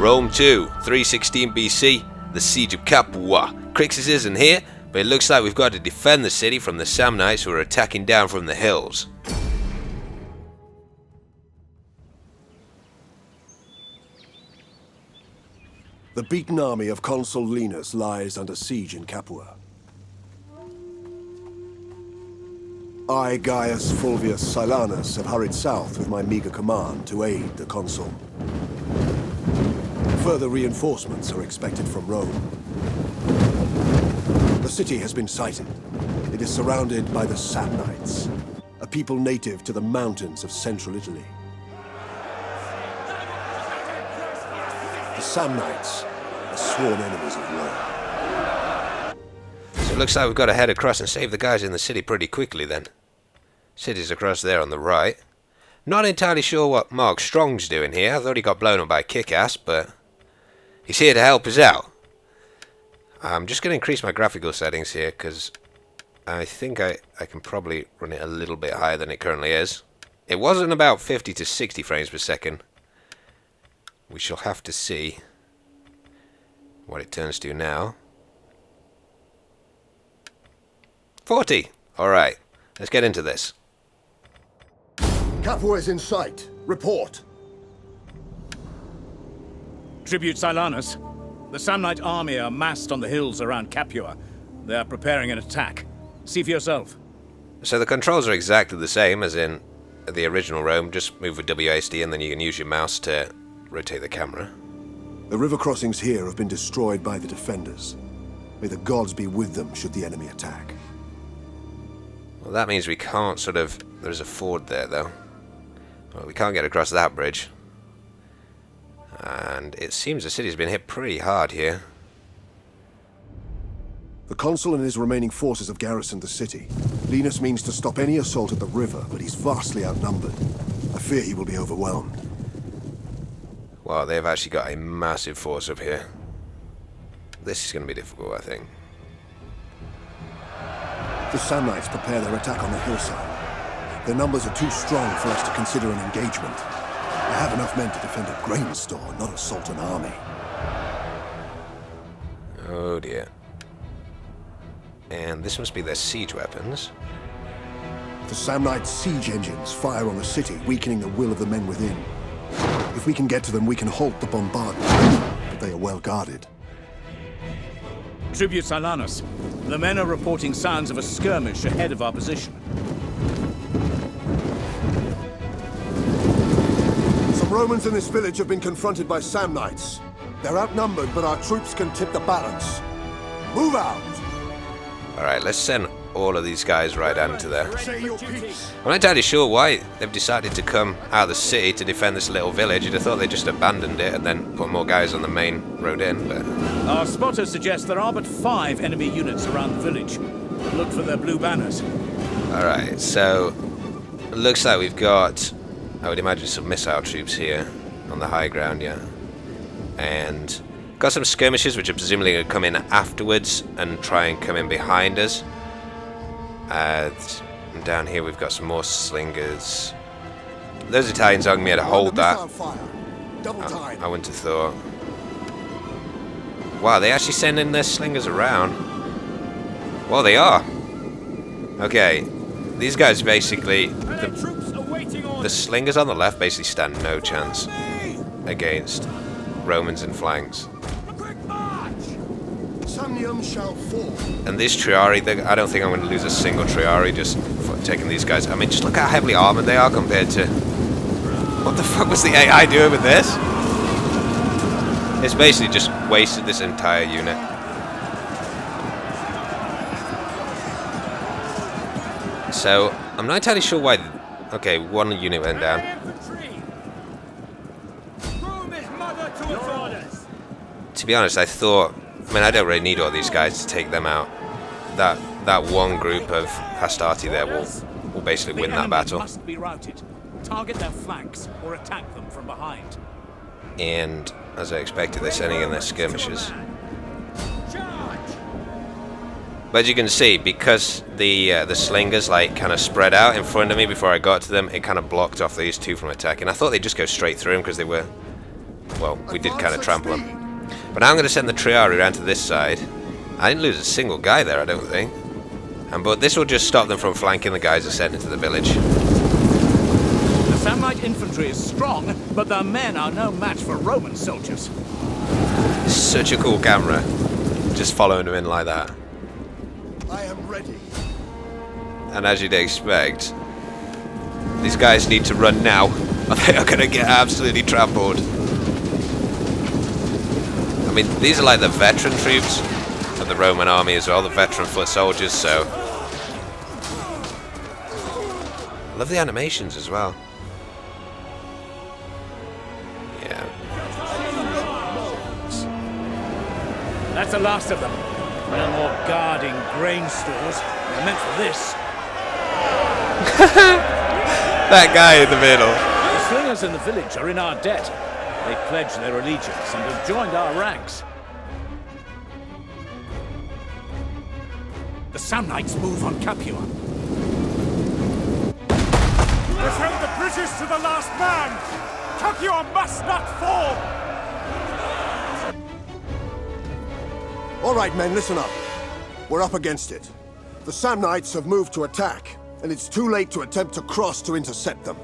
Rome 2, 316 BC, the siege of Capua. Crixus isn't here, but it looks like we've got to defend the city from the Samnites who are attacking down from the hills. The beaten army of Consul Linus lies under siege in Capua. I, Gaius Fulvius Silanus, have hurried south with my meager command to aid the consul. Further reinforcements are expected from Rome. The city has been sighted. It is surrounded by the Samnites, a people native to the mountains of central Italy. The Samnites are sworn enemies of Rome. So it looks like we've got to head across and save the guys in the city pretty quickly then. City's across there on the right. Not entirely sure what Mark Strong's doing here. I thought he got blown up by Kick-Ass, but he's here to help us out. I'm just going to increase my graphical settings here because I think I can probably run it a little bit higher than it currently is. It wasn't about 50 to 60 frames per second. We shall have to see what it turns to now. 40! Alright, let's get into this. Capua is in sight. Report. Tribute Silanus. The Samnite army are massed on the hills around Capua. They are preparing an attack. See for yourself. So the controls are exactly the same as in the original Rome. Just move with WASD and then you can use your mouse to rotate the camera. The river crossings here have been destroyed by the defenders. May the gods be with them should the enemy attack. Well, that means we can't sort of... There's a ford there, though. Well, we can't get across that bridge. And it seems the city's been hit pretty hard here. The consul and his remaining forces have garrisoned the city. Linus means to stop any assault at the river, but he's vastly outnumbered. I fear he will be overwhelmed. Wow, they've actually got a massive force up here. This is going to be difficult, I think. The Samnites prepare their attack on the hillside. Their numbers are too strong for us to consider an engagement. They have enough men to defend a grain store, not assault an army. Oh dear. And this must be their siege weapons. The Samnite siege engines fire on the city, weakening the will of the men within. If we can get to them, we can halt the bombardment, but they are well guarded. Tribute Silanus. The men are reporting signs of a skirmish ahead of our position. Some Romans in this village have been confronted by Samnites. They're outnumbered, but our troops can tip the balance. Move out! Alright, let's send all of these guys right into there. Say your piece. I'm not entirely sure why they've decided to come out of the city to defend this little village. You'd have thought they just abandoned it and then put more guys on the main road in, but... Our spotter suggests there are but 5 enemy units around the village. Look for their blue banners. Alright, so... It looks like we've got... I would imagine some missile troops here on the high ground, yeah. And... got some skirmishers which are presumably going to come in afterwards and try and come in behind us. And down here we've got some more slingers. Those Italians aren't going to be able to hold that. I wouldn't have thought. Wow, they actually sending their slingers around. Well, they are. Okay, these guys basically... The slingers on the left basically stand no chance against Romans in flanks. And this Triari, I don't think I'm going to lose a single Triari just for taking these guys. I mean, just look how heavily armored they are compared to... What the fuck was the AI doing with this? It's basically just wasted this entire unit. So, I'm not entirely sure why... Okay, one unit went down. To be honest, I thought... I mean, I don't really need all these guys to take them out. That one group of Hastati there will basically win that battle. Must be routed. Target their flanks or attack them from behind. And as I expected, they're sending in their skirmishers. But as you can see, because the slingers like kind of spread out in front of me before I got to them, it kind of blocked off these two from attacking. I thought they'd just go straight through them because they were Well, we did kind of trample them. But now I'm going to send the Triari around to this side. I didn't lose a single guy there, I don't think. But this will just stop them from flanking the guys that sent into the village. The Samnite infantry is strong, but their men are no match for Roman soldiers. Such a cool camera. Just following them in like that. I am ready. And as you'd expect, these guys need to run now, or they are going to get absolutely trampled. I mean, these are like the veteran troops of the Roman army as well, the veteran foot soldiers, so... I love the animations as well. Yeah. That's the last of them. No more guarding grain stores. They're meant for this. That guy in the middle. The slingers in the village are in our debt. They pledged their allegiance and have joined our ranks. The Samnites move on Capua. Defend the British to the last man! Capua must not fall! All right, men, listen up. We're up against it. The Samnites have moved to attack, and it's too late to attempt to cross to intercept them.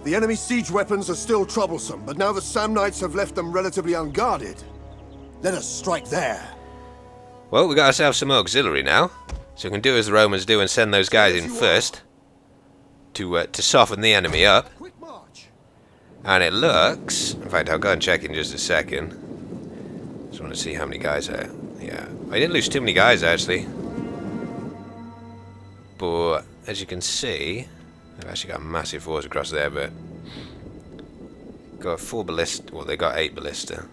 The enemy's siege weapons are still troublesome, but now the Samnites have left them relatively unguarded. Let us strike there. Well, we got ourselves some auxiliary now, so we can do as the Romans do and send those guys in first to soften the enemy up. Quick march. And it looks... In fact, I'll go and check in just a second. Just want to see how many guys are... Yeah, I didn't lose too many guys, actually. But, as you can see... They've actually got a massive force across there, but... Got 4 ballista... Well, they got 8 ballista.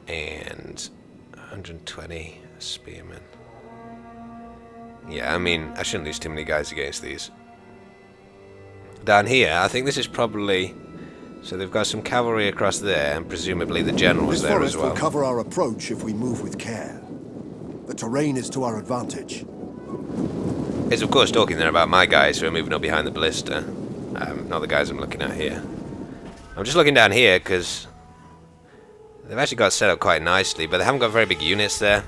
And... 120 spearmen. Yeah, I mean, I shouldn't lose too many guys against these. Down here, I think this is probably... So they've got some cavalry across there, and presumably the generals This there as forest well. will cover our approach if we move with care. The terrain is to our advantage. It's of course talking there about my guys who are moving up behind the ballista. Not the guys I'm looking at here. I'm just looking down here because they've actually got set up quite nicely, but they haven't got very big units there.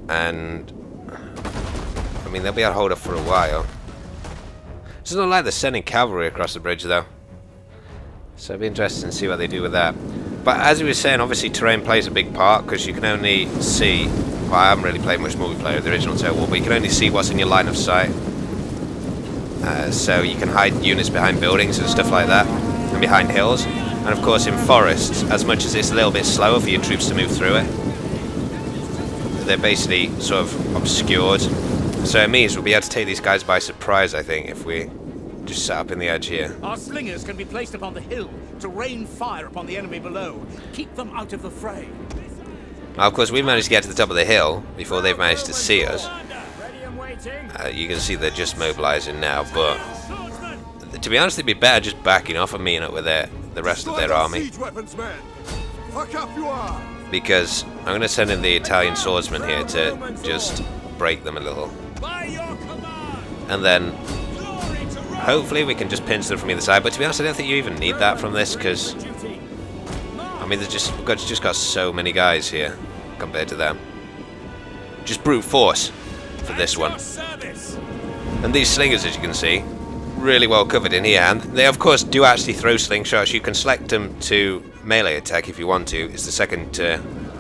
And I mean, they'll be able to hold up for a while. It doesn't look like they're sending cavalry across the bridge though. So it'll be interesting to see what they do with that. But as we were saying, obviously terrain plays a big part because you can only see... Well, I haven't really played much multiplayer of the original Total War, but you can only see what's in your line of sight. So you can hide units behind buildings and stuff like that, and behind hills. And of course in forests, as much as it's a little bit slower for your troops to move through it, they're basically sort of obscured. So it means we'll be able to take these guys by surprise, I think, if we just set up in the edge here. Our slingers can be placed upon the hill to rain fire upon the enemy below. Keep them out of the fray. Now, of course, we managed to get to the top of the hill before they've managed to see us. You can see they're just mobilizing now, but to be honest, it'd be better just backing off and meeting up with the rest of their army. Because I'm going to send in the Italian swordsman here to just break them a little. And then hopefully we can just pinch them from either side. But to be honest, I don't think you even need that from this, because I mean, we've just got so many guys here compared to them. Just brute force for this one. And these slingers, as you can see, really well covered in here. And they, of course, do actually throw slingshots. You can select them to melee attack if you want to. It's the second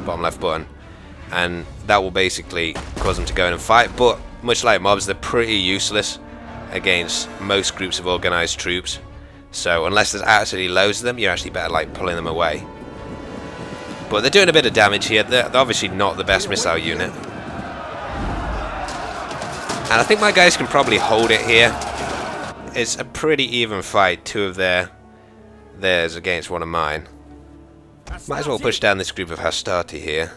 bottom left button. And that will basically cause them to go in and fight. But much like mobs, they're pretty useless against most groups of organized troops. So unless there's absolutely loads of them, you're actually better like pulling them away. But they're doing a bit of damage here. They're obviously not the best missile unit. And I think my guys can probably hold it here. It's a pretty even fight, 2 of theirs against 1 of mine. Might as well push down this group of Hastati here.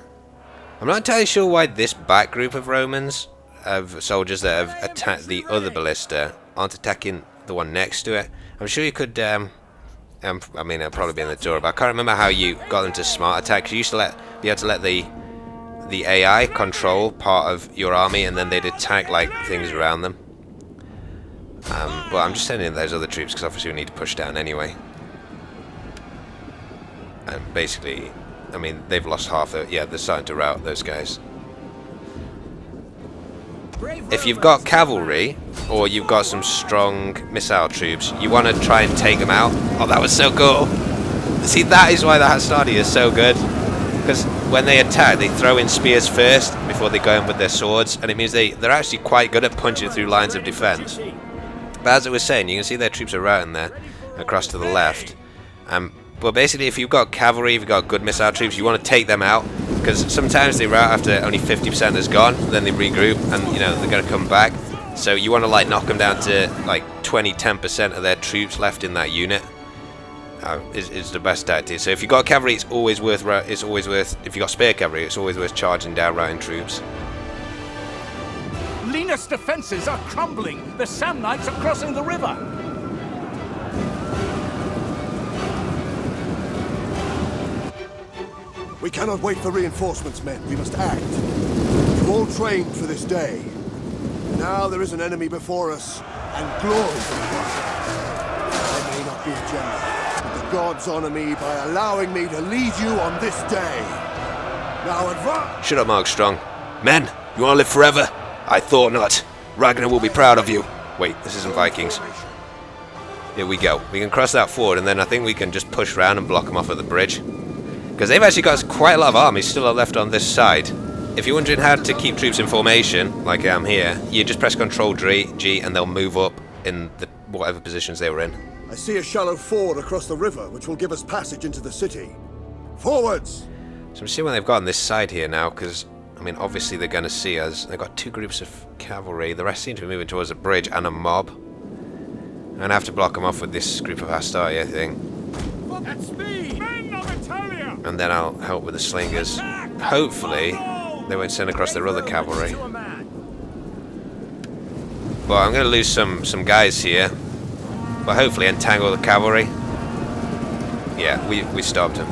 I'm not entirely sure why this back group of Romans, of soldiers that have attacked the other ballista, aren't attacking the one next to it. I'm sure you could, I mean, it'll probably be in the door, but I can't remember how you got them to smart attack. You used to be able to let the AI control part of your army, and then they'd attack like things around them. Well, I'm just sending in those other troops because obviously we need to push down anyway. And basically, I mean, they've lost half their... Yeah, they're starting to rout those guys. If you've got cavalry, or you've got some strong missile troops, you want to try and take them out. Oh, that was so cool! See, that is why the Hastati is so good. Because when they attack, they throw in spears first, before they go in with their swords, and it means they're actually quite good at punching through lines of defense. But as I was saying, you can see their troops are routing there, across to the left. But basically, if you've got cavalry, if you've got good missile troops, you want to take them out, because sometimes they rout after only 50% is gone, then they regroup, and you know they're going to come back. So you want to like knock them down to like 10% of their troops left in that unit. Is the best tactic. So if you've got cavalry, it's always worth. If you've got spare cavalry, it's always worth charging down routing troops. Linus' defenses are crumbling. The Samnites are crossing the river. We cannot wait for reinforcements, men. We must act. We've all trained for this day. Now there is an enemy before us, and glory for the I may not be a general, but the gods honor me by allowing me to lead you on this day. Now advance! Shut up, Mark Strong. Men, you want to live forever? I thought not. Ragnar will be proud of you. Wait, this isn't Vikings. Here we go. We can cross that ford, and then I think we can just push around and block them off at the bridge. Because they've actually got quite a lot of armies still left on this side. If you're wondering how to keep troops in formation, like I am here, you just press Control G and they'll move up in the whatever positions they were in. I see a shallow ford across the river, which will give us passage into the city. Forwards! So I'm seeing what they've got on this side here now, because, I mean, obviously they're going to see us. They've got two groups of cavalry. The rest seem to be moving towards a bridge and a mob. I'm going to have to block them off with this group of Hastati, I think. That's me! Men of Italia! And then I'll help with the slingers. Hopefully, they won't send across their other cavalry. Well, I'm going to lose some guys here. But hopefully entangle the cavalry. Yeah, we stopped him.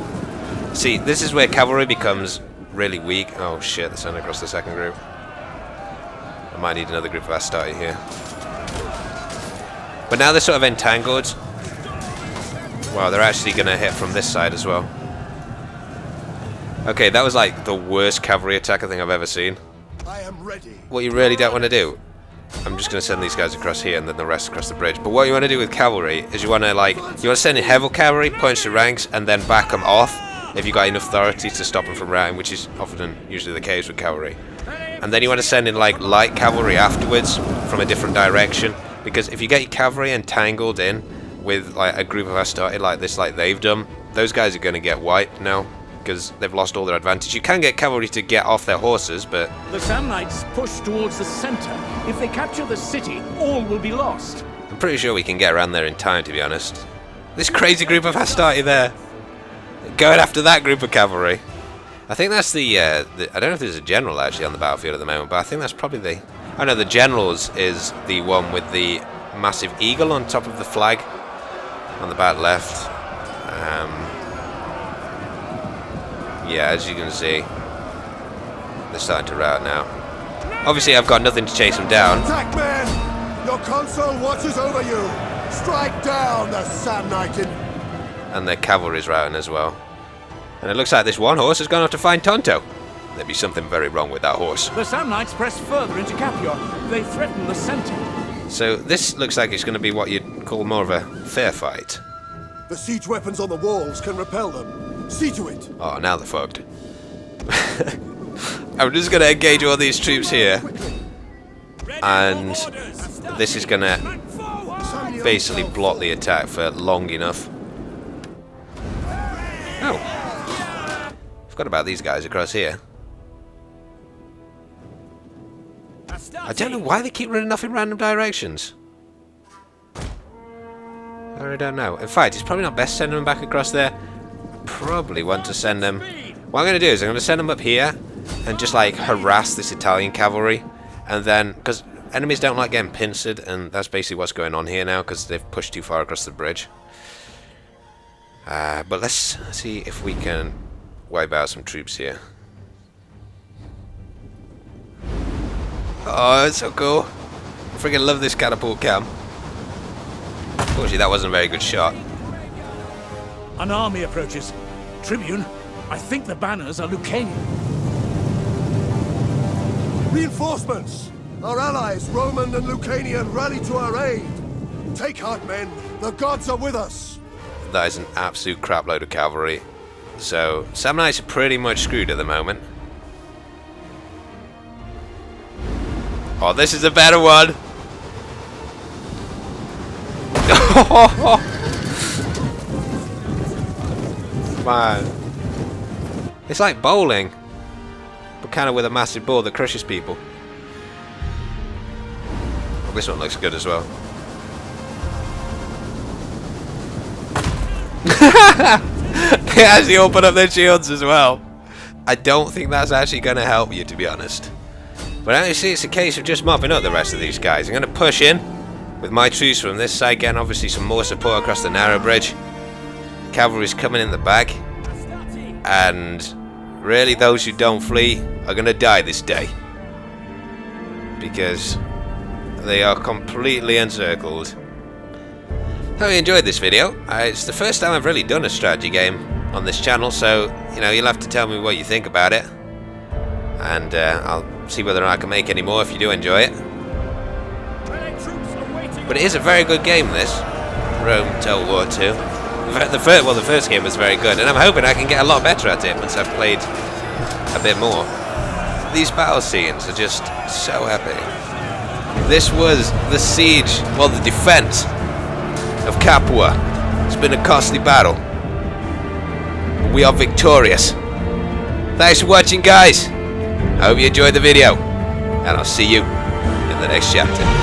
See, this is where cavalry becomes really weak. Oh shit, they're sending across the second group. I might need another group of Hastati here. But now they're sort of entangled. Wow, they're actually going to hit from this side as well. Okay, that was like the worst cavalry attack I think I've ever seen. I am ready. What you really don't want to do, I'm just going to send these guys across here and then the rest across the bridge. But what you want to do with cavalry is you want to send in heavy cavalry, punch the ranks, and then back them off if you've got enough authority to stop them from routing, which is usually the case with cavalry. And then you want to send in like light cavalry afterwards from a different direction, because if you get your cavalry entangled in with like a group of Hastati like this, like they've done, those guys are going to get wiped now because they've lost all their advantage. You can get cavalry to get off their horses, but The Samnites push towards the center. If they capture the city, all will be lost. I'm pretty sure we can get around there in time, to be honest. This crazy group of Hastati there, going after that group of cavalry. I think that's the I don't know if there's a general actually on the battlefield at the moment, but I think that's probably the... Oh no, the generals is the one with the massive eagle on top of the flag on the back left. Yeah, as you can see, they're starting to rout now. Obviously, I've got nothing to chase them down. Attack, men! Your consul watches over you! Strike down the Samnite! And their cavalry's routing as well. And it looks like this one horse has gone off to find Tonto. There'd be something very wrong with that horse. The Samnites press further into Capua. They threaten the center. So this looks like it's going to be what you'd call more of a fair fight. The siege weapons on the walls can repel them. See to it! Oh, now they're fucked. I'm just going to engage all these troops here. And this is going to basically block the attack for long enough. Oh. Forgot about these guys across here. I don't know why they keep running off in random directions. I really don't know. In fact, it's probably not best sending them back across there. I probably want to send them... What I'm going to do is I'm going to send them up here and just like harass this Italian cavalry. And then, because enemies don't like getting pincered, and that's basically what's going on here now because they've pushed too far across the bridge. But let's see if we can wipe out some troops here. Oh, it's so cool. I freaking love this catapult cam. Unfortunately, that wasn't a very good shot. An army approaches. Tribune, I think the banners are Lucanian. Reinforcements! Our allies, Roman and Lucanian, rally to our aid! Take heart, men! The gods are with us! That is an absolute crapload of cavalry. So, Samnites are pretty much screwed at the moment. Oh, this is a better one! Man. It's like bowling, but kind of with a massive ball that crushes people. Oh, this one looks good as well. They actually open up their shields as well. I don't think that's actually going to help you, to be honest. But I see it's a case of just mopping up the rest of these guys. I'm going to push in with my troops from this side, getting obviously some more support across the narrow bridge. Cavalry's coming in the back. And really, those who don't flee are going to die this day. Because they are completely encircled. Hope you enjoyed this video. It's the first time I've really done a strategy game on this channel, so you know, you'll have to tell me what you think about it, and I'll see whether or not I can make any more if you do enjoy it. But it is a very good game, this Rome Total War 2. The first game was very good, and I'm hoping I can get a lot better at it once I've played a bit more. These battle scenes are just so epic. This was the siege, well, the defense of Capua. It's been a costly battle. We are victorious. Thanks for watching, guys. I hope you enjoyed the video, and I'll see you in the next chapter.